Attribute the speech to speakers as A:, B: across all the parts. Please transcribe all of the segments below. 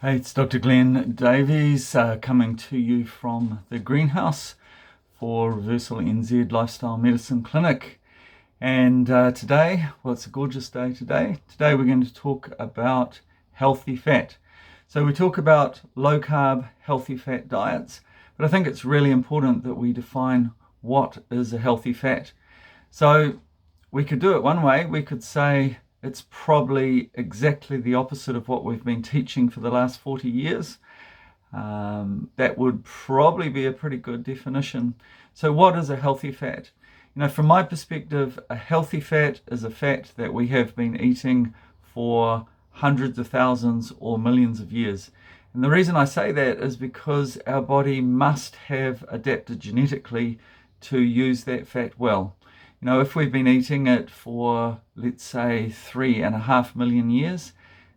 A: Hey, it's Dr. Glenn Davies coming to you from the greenhouse for Reversal NZ Lifestyle Medicine Clinic. And today, well, it's a gorgeous day today. Today we're going to talk about healthy fat. So we talk about low carb, healthy fat diets, but I think it's really important that we define what is a healthy fat. So we could do it one way. We could say it's probably exactly the opposite of what we've been teaching for the last 40 years. That would probably be a pretty good definition. So what is a healthy fat? From my perspective, a healthy fat is a fat that we have been eating for hundreds of thousands or millions of years. And the reason I say that is because our body must have adapted genetically to use that fat well. If we've been eating it for, let's say, 3.5 million years,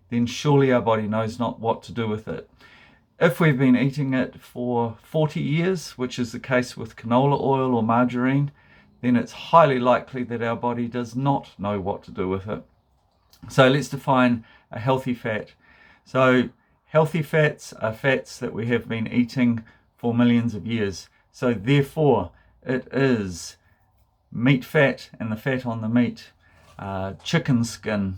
A: then surely our body knows not what to do with it. If we've been eating it for 40 years, which is the case with canola oil or margarine, then it's highly likely that our body does not know what to do with it. So let's define a healthy fat. So healthy fats are fats that we have been eating for millions of years. So therefore, it is meat fat and the fat on the meat, chicken skin.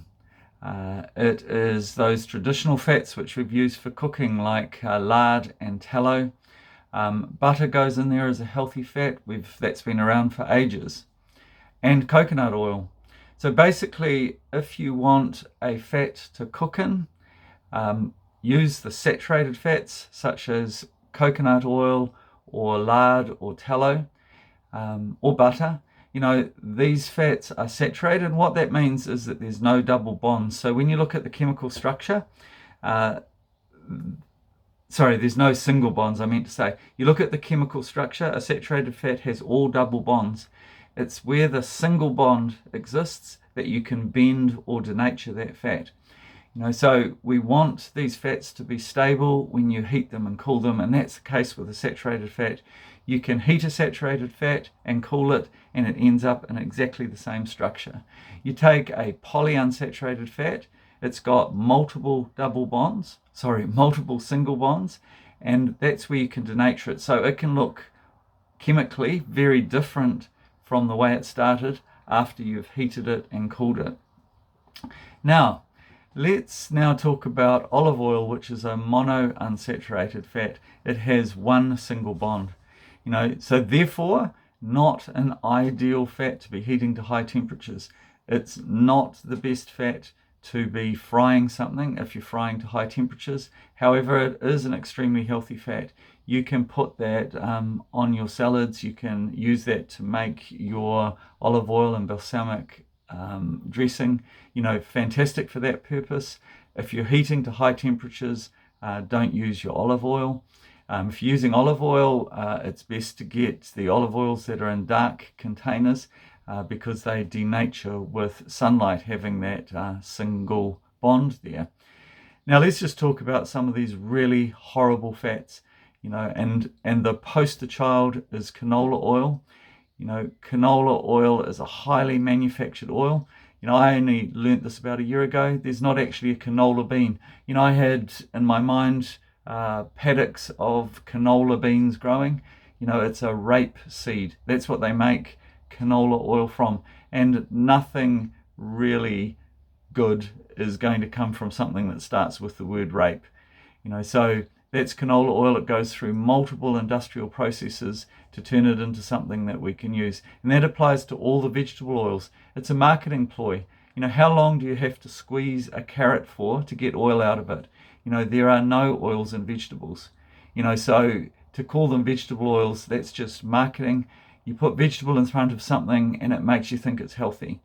A: It is those traditional fats which we've used for cooking like lard and tallow. Butter goes in there as a healthy fat. That's been around for ages. And coconut oil. So basically, if you want a fat to cook in, use the saturated fats such as coconut oil or lard or tallow or butter. These fats are saturated, and what that means is that there's no double bonds. So when you look at the chemical structure, there's no single bonds, I meant to say. You look at the chemical structure, a saturated fat has all double bonds. It's where the single bond exists that you can bend or denature that fat. So we want these fats to be stable when you heat them and cool them, and that's the case with a saturated fat. You can heat a saturated fat and cool it, and it ends up in exactly the same structure. You take a polyunsaturated fat, it's got multiple single bonds, and that's where you can denature it. So it can look chemically very different from the way it started after you've heated it and cooled it. Now, let's talk about olive oil, which is a monounsaturated fat. It has one single bond. So therefore, not an ideal fat to be heating to high temperatures. It's not the best fat to be frying something if you're frying to high temperatures. However, it is an extremely healthy fat. You can put that on your salads. You can use that to make your olive oil and balsamic dressing. Fantastic for that purpose. If you're heating to high temperatures, don't use your olive oil. If you're using olive oil, it's best to get the olive oils that are in dark containers because they denature with sunlight, having that single bond there. Now let's just talk about some of these really horrible fats, and the poster child is canola oil. Canola oil is a highly manufactured oil. I only learnt this about a year ago. There's not actually a canola bean. I had in my mind paddocks of canola beans growing. It's a rape seed. That's what they make canola oil from, and nothing really good is going to come from something that starts with the word rape. So that's canola oil. It goes through multiple industrial processes to turn it into something that we can use, and that applies to all the vegetable oils. It's a marketing ploy. How long do you have to squeeze a carrot for to get oil out of it? There are no oils in vegetables. So to call them vegetable oils, that's just marketing. You put vegetable in front of something and it makes you think it's healthy.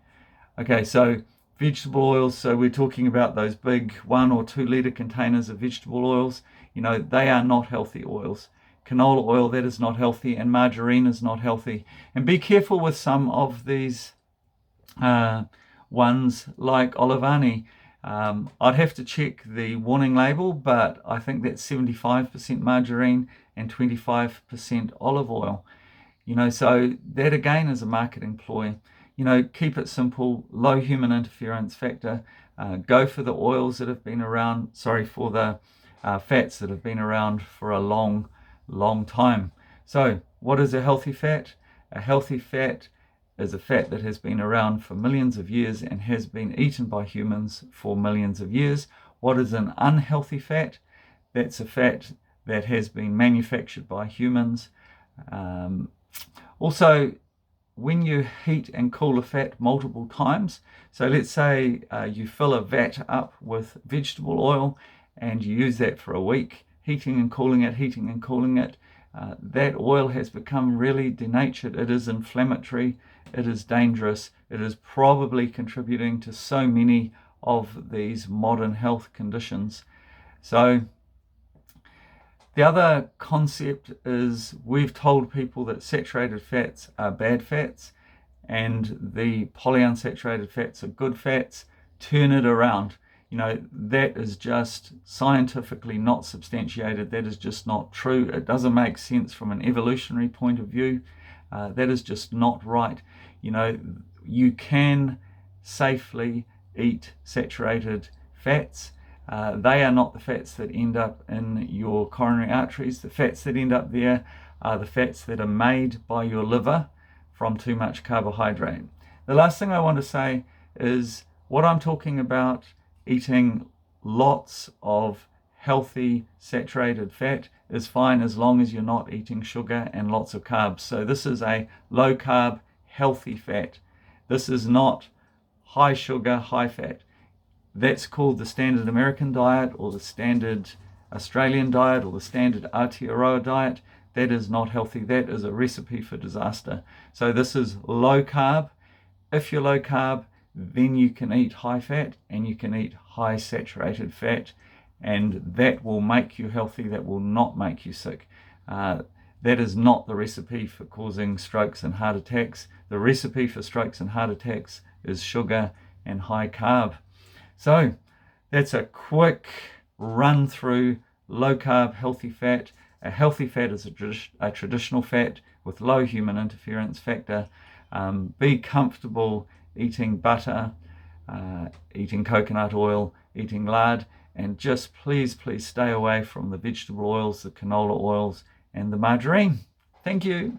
A: Okay, so vegetable oils, so we're talking about those big 1 or 2 litre containers of vegetable oils. They are not healthy oils. Canola oil, that is not healthy, and margarine is not healthy. And be careful with some of these ones like olivani. I'd have to check the warning label, but I think that's 75% margarine and 25% olive oil. So that again is a marketing ploy. Keep it simple, low human interference factor. Go for the oils that have been around, for the fats that have been around for a long time. So what is a healthy fat? A healthy fat is a fat that has been around for millions of years and has been eaten by humans for millions of years. What is an unhealthy fat? That's a fat that has been manufactured by humans. Also, when you heat and cool a fat multiple times, so let's say you fill a vat up with vegetable oil and you use that for a week, heating and cooling it, that oil has become really denatured. It is inflammatory, it is dangerous, it is probably contributing to so many of these modern health conditions. So the other concept is we've told people that saturated fats are bad fats and the polyunsaturated fats are good fats. Turn it around. That is just scientifically not substantiated. That is just not true. It doesn't make sense from an evolutionary point of view. That is just not right. You can safely eat saturated fats. They are not the fats that end up in your coronary arteries. The fats that end up there are the fats that are made by your liver from too much carbohydrate. The last thing I want to say is what I'm talking about, eating lots of healthy saturated fat, is fine as long as you're not eating sugar and lots of carbs. So this is a low carb, healthy fat. This is not high sugar, high fat. That's called the standard American diet or the standard Australian diet or the standard Aotearoa diet. That is not healthy. That is a recipe for disaster. So this is low carb. If you're low carb, then you can eat high fat and you can eat high saturated fat, and that will make you healthy. That will not make you sick. That is not the recipe for causing strokes and heart attacks. The recipe for strokes and heart attacks is sugar and high carb. So that's a quick run through low carb, healthy fat. A healthy fat is a traditional fat with low human interference factor. Be comfortable eating butter, eating coconut oil, eating lard, and just please stay away from the vegetable oils, the canola oils, and the margarine. Thank you.